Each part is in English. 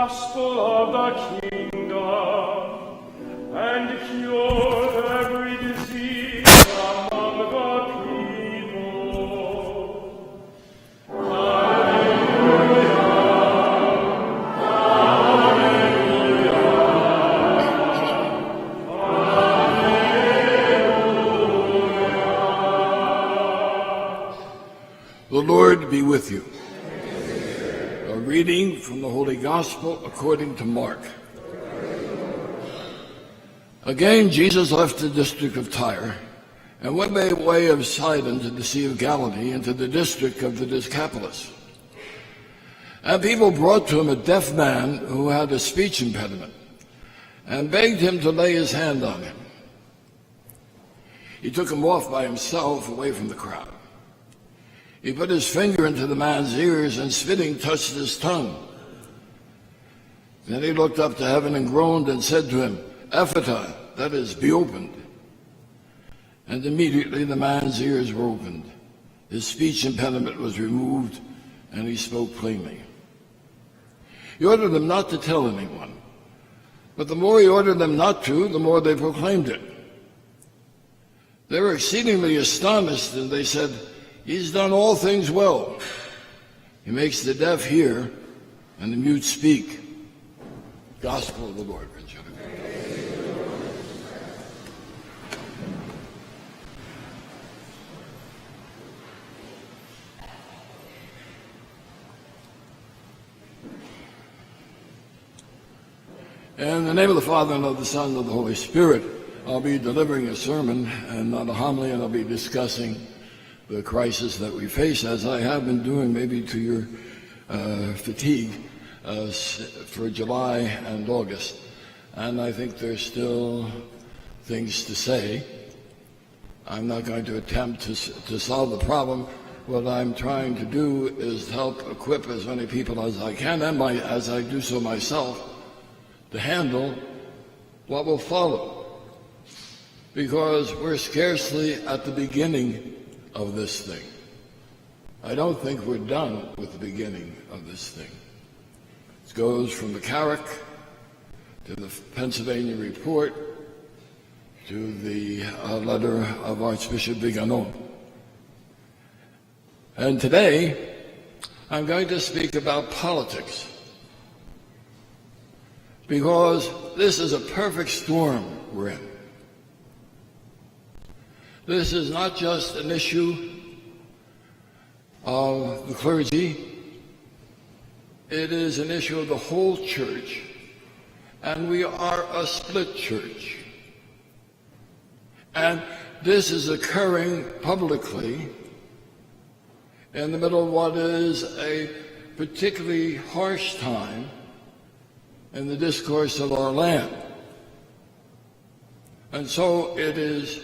gospel of the kingdom, and cure every disease among the people. Hallelujah, hallelujah, hallelujah. The Lord be with you. A reading from the Holy Gospel according to Mark. Again, Jesus left the district of Tyre and went by way of Sidon to the Sea of Galilee into the district of the Decapolis. And people brought to him a deaf man who had a speech impediment and begged him to lay his hand on him. He took him off by himself away from the crowd. He put his finger into the man's ears and spitting touched his tongue. Then he looked up to heaven and groaned and said to him, Ephata, that is, be opened. And immediately the man's ears were opened. His speech impediment was removed, and he spoke plainly. He ordered them not to tell anyone. But the more he ordered them not to, the more they proclaimed it. They were exceedingly astonished, and they said, He's done all things well. He makes the deaf hear and the mute speak. Gospel of the Lord. In the name of the Father, and of the Son, and of the Holy Spirit, I'll be delivering a sermon and not a homily, and I'll be discussing the crisis that we face, as I have been doing, maybe to your fatigue, for July and August. And I think there's still things to say. I'm not going to attempt to solve the problem. What I'm trying to do is help equip as many people as I can, and as I do so myself, to handle what will follow. Because we're scarcely at the beginning of this thing. I don't think we're done with the beginning of this thing. It goes from the Carrick to the Pennsylvania Report to the letter of Archbishop Vigano. And today, I'm going to speak about politics, because this is a perfect storm we're in. This is not just an issue of the clergy. It is an issue of the whole church, and we are a split church. And this is occurring publicly in the middle of what is a particularly harsh time in the discourse of our land. And so it is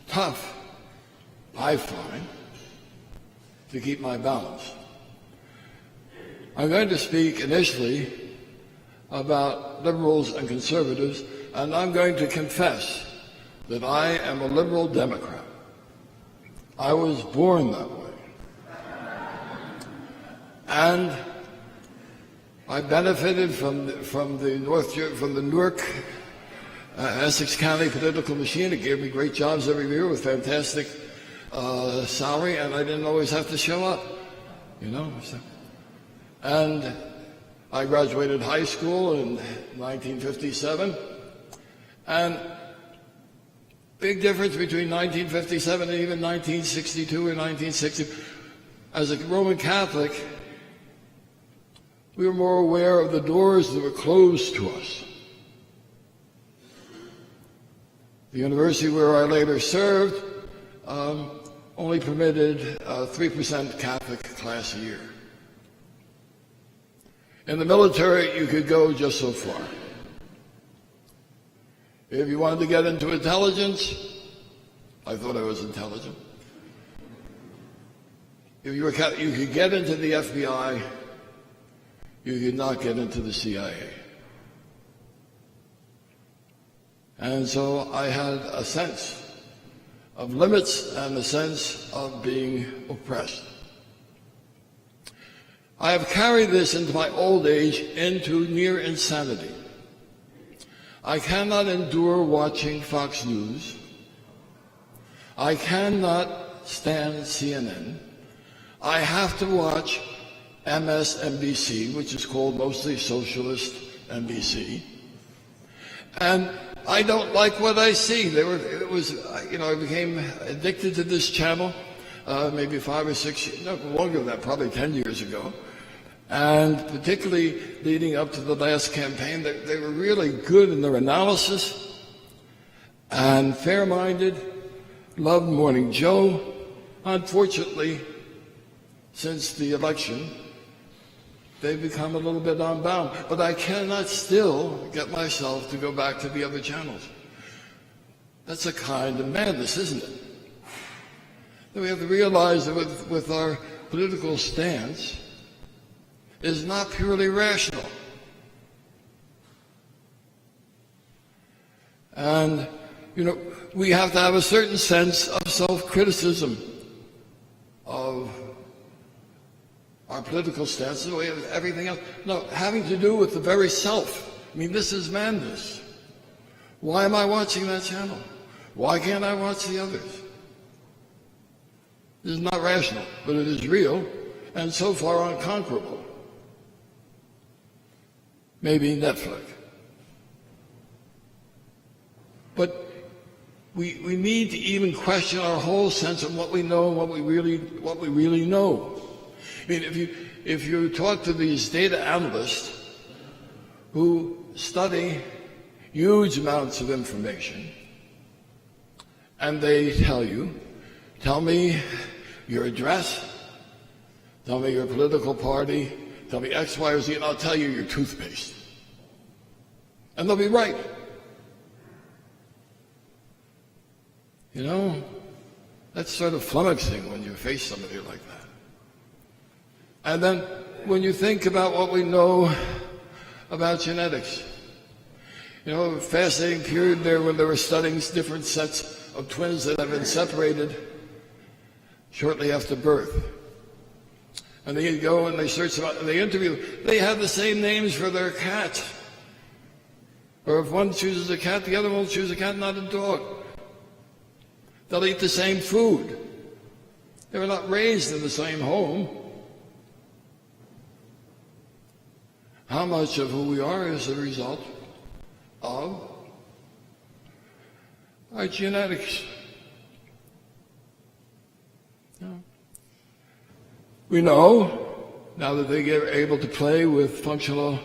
tough, I find, to keep my balance. I'm going to speak initially about liberals and conservatives, and I'm going to confess that I am a liberal Democrat. I was born that way. And I benefited from the Newark, Essex County political machine. It gave me great jobs every year with fantastic salary, and I didn't always have to show up, So. And I graduated high school in 1957, and big difference between 1957 and even 1962 or 1960. As a Roman Catholic, we were more aware of the doors that were closed to us. The university where I later served only permitted 3% Catholic class a year. In the military, you could go just so far. If you wanted to get into intelligence, I thought I was intelligent. If you could get into the FBI, you could not get into the CIA. And so I had a sense of limits and a sense of being oppressed. I have carried this into my old age into near insanity. I cannot endure watching Fox News. I cannot stand CNN. I have to watch MSNBC, which is called mostly Socialist NBC. And I don't like what I see. I became addicted to this channel maybe 5 or 6, no, longer than that, probably 10 years ago. And particularly leading up to the last campaign, they were really good in their analysis and fair-minded, loved Morning Joe. Unfortunately, since the election, they've become a little bit unbound. But I cannot still get myself to go back to the other channels. That's a kind of madness, isn't it? That we have to realize that with our political stance is not purely rational. And, we have to have a certain sense of self-criticism of our political stance, the way of everything else. No, having to do with the very self. I mean, this is madness. Why am I watching that channel? Why can't I watch the others? This is not rational, but it is real, and so far unconquerable. Maybe Netflix. But we need to even question our whole sense of what we know and what we really know. I mean, if you talk to these data analysts who study huge amounts of information, and they tell me your address, tell me your political party, tell me X, Y, or Z, and I'll tell you your toothpaste. And they'll be right. That's sort of flummoxing when you face somebody like that. And then when you think about what we know about genetics, a fascinating period there when they were studying different sets of twins that have been separated shortly after birth. And they go and they search them out and they interview. They have the same names for their cats. Or if one chooses a cat, the other will choose a cat, not a dog. They'll eat the same food. They were not raised in the same home. How much of who we are is a result of our genetics? We know, now that they get able to play with functional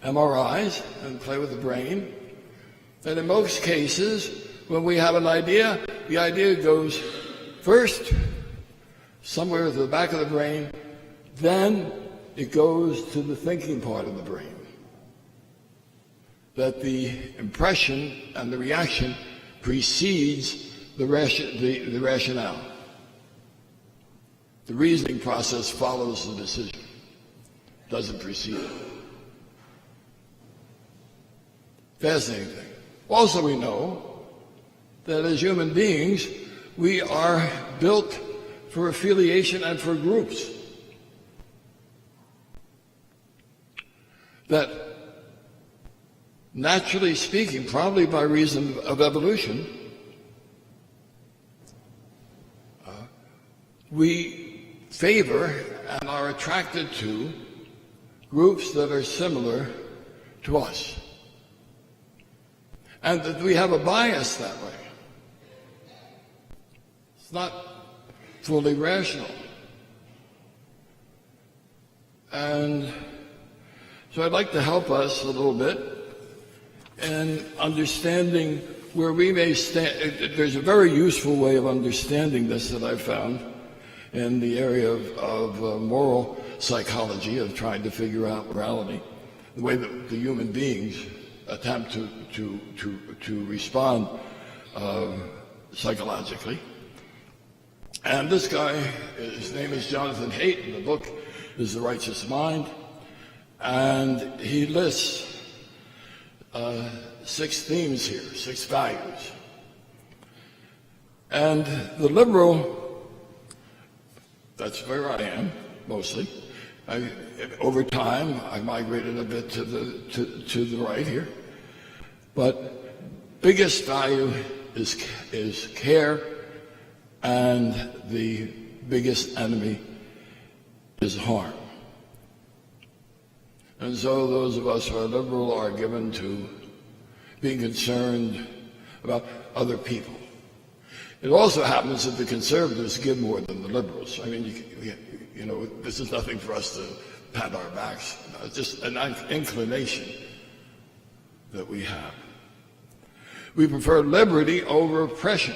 MRIs and play with the brain, that in most cases, when we have an idea, the idea goes first somewhere at the back of the brain, then it goes to the thinking part of the brain. That the impression and the reaction precedes the rationale. The reasoning process follows the decision, doesn't precede it. Fascinating thing. Also, we know that as human beings, we are built for affiliation and for groups. That, naturally speaking, probably by reason of evolution, we favor and are attracted to groups that are similar to us. And that we have a bias that way. It's not fully rational. And so I'd like to help us a little bit in understanding where we may stand. There's a very useful way of understanding this that I've found in the area of moral psychology, of trying to figure out morality, the way that the human beings attempt to respond psychologically. And this guy, his name is Jonathan Haidt, and the book is The Righteous Mind, and he lists 6 themes here, 6 values. And the liberal, that's where I am, mostly, Over time, I migrated a bit to the right here. But biggest value is care, and the biggest enemy is harm. And so those of us who are liberal are given to being concerned about other people. It also happens that the conservatives give more than the liberals. I mean, you know, this is nothing for us to pat our backs. It's just an inclination that we have. We prefer liberty over oppression.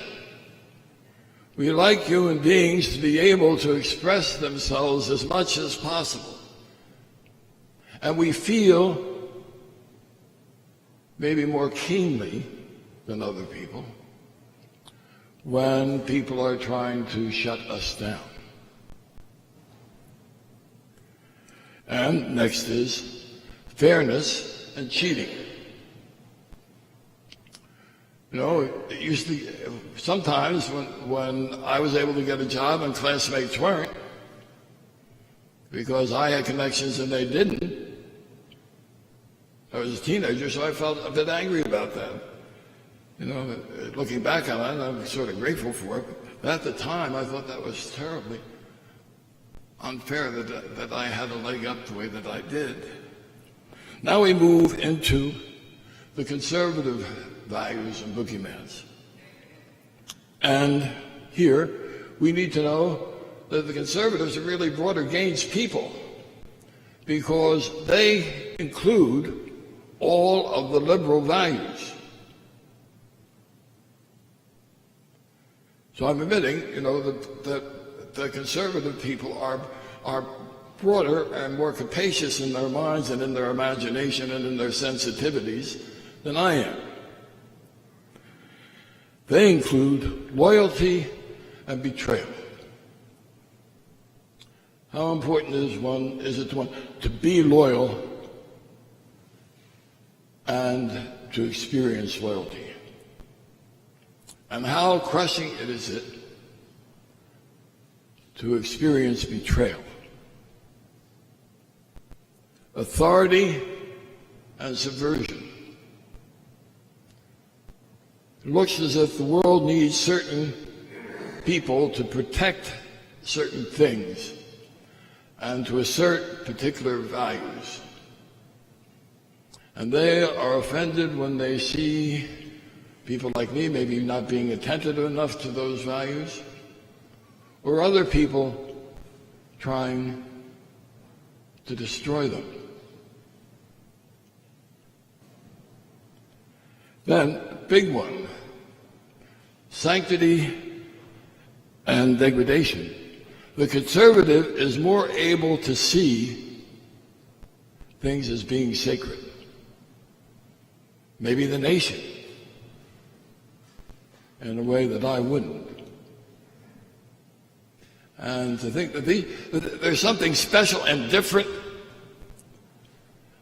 We like human beings to be able to express themselves as much as possible. And we feel maybe more keenly than other people when people are trying to shut us down. And next is fairness and cheating. You know, usually, sometimes when I was able to get a job and classmates weren't, because I had connections and they didn't, I was a teenager, so I felt a bit angry about that. You know, looking back on it, I'm sort of grateful for it. But at the time, I thought that was terribly unfair that I had a leg up the way that I did. Now we move into the conservative values and boogeymans. And here, we need to know that the conservatives are really brought against people because they include all of the liberal values. So I'm admitting, you know, that the conservative people are broader and more capacious in their minds and in their imagination and in their sensitivities than I am. They include loyalty and betrayal. How important is it to be loyal and to experience loyalty? And how crushing is it to experience betrayal? Authority and subversion. It looks as if the world needs certain people to protect certain things and to assert particular values. And they are offended when they see people like me maybe not being attentive enough to those values, or other people trying to destroy them. Then, big one, sanctity and degradation. The conservative is more able to see things as being sacred. Maybe the nation, in a way that I wouldn't. And to think that there's something special and different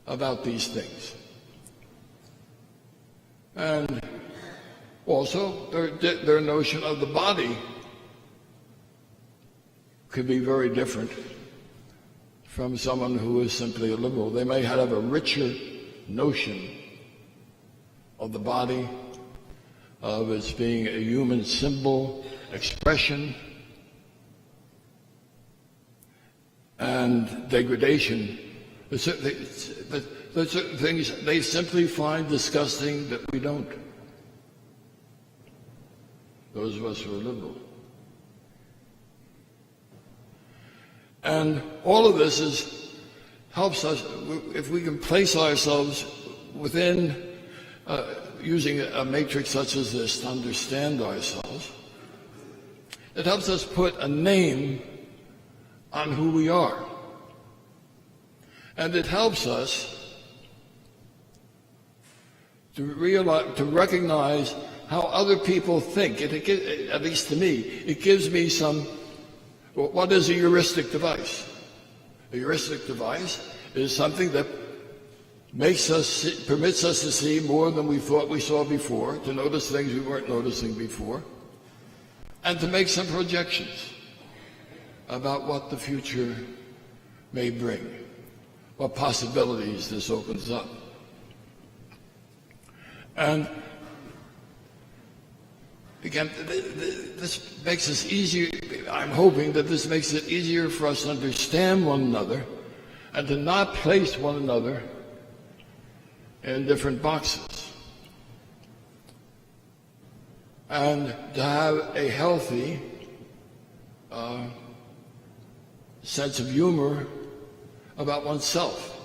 about these things. And also, their notion of the body could be very different from someone who is simply a liberal. They may have a richer notion of the body, of its being a human symbol, expression, and degradation. There's certain things they simply find disgusting that we don't. Those of us who are liberal. And all of this helps us, if we can place ourselves within using a matrix such as this to understand ourselves, it helps us put a name on who we are. And it helps us to recognize how other people think. At least to me, it gives me some. What is a heuristic device? A heuristic device is something that permits us to see more than we thought we saw before, to notice things we weren't noticing before, and to make some projections about what the future may bring, what possibilities this opens up. And again, this makes us easier. I'm hoping that this makes it easier for us to understand one another and to not place one another in different boxes, and to have a healthy sense of humor about oneself.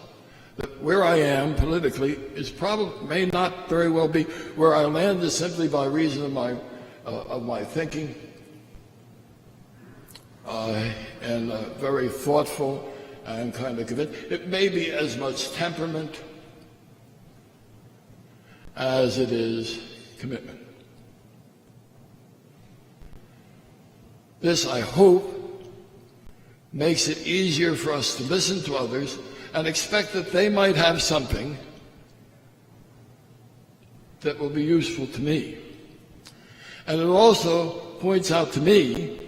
That where I am politically is probably may not very well be where I land is simply by reason of my thinking and very thoughtful and kind of convinced. It may be as much temperament as it is commitment. This, I hope, makes it easier for us to listen to others and expect that they might have something that will be useful to me. And it also points out to me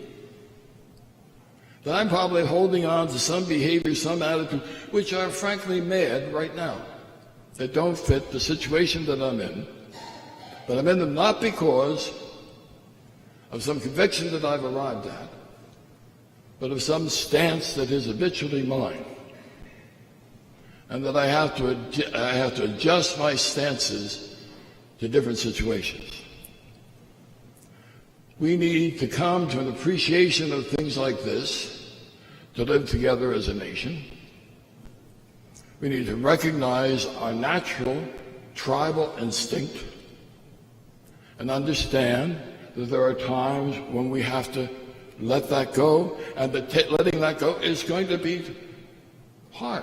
that I'm probably holding on to some behavior, some attitude, which are frankly mad right now, that don't fit the situation that I'm in. But I'm in them not because of some conviction that I've arrived at, but of some stance that is habitually mine, and that I have to adjust my stances to different situations. We need to come to an appreciation of things like this to live together as a nation. We need to recognize our natural tribal instinct and understand that there are times when we have to let that go, and that letting that go is going to be hard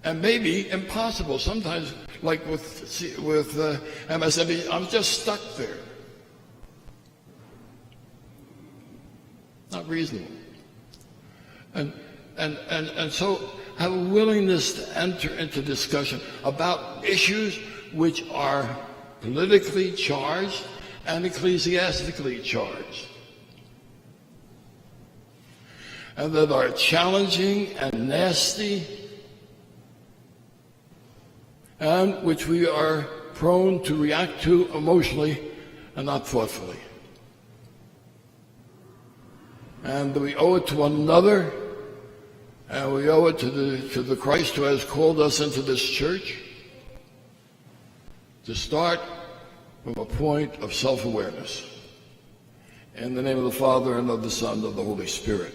and maybe impossible. Sometimes, like with MSME, I'm just stuck there. Not reasonable. And so have a willingness to enter into discussion about issues which are politically charged and ecclesiastically charged, and that are challenging and nasty, and which we are prone to react to emotionally and not thoughtfully. And we owe it to one another, and we owe it to the Christ who has called us into this church to start from a point of self-awareness. In the name of the Father, and of the Son, and of the Holy Spirit.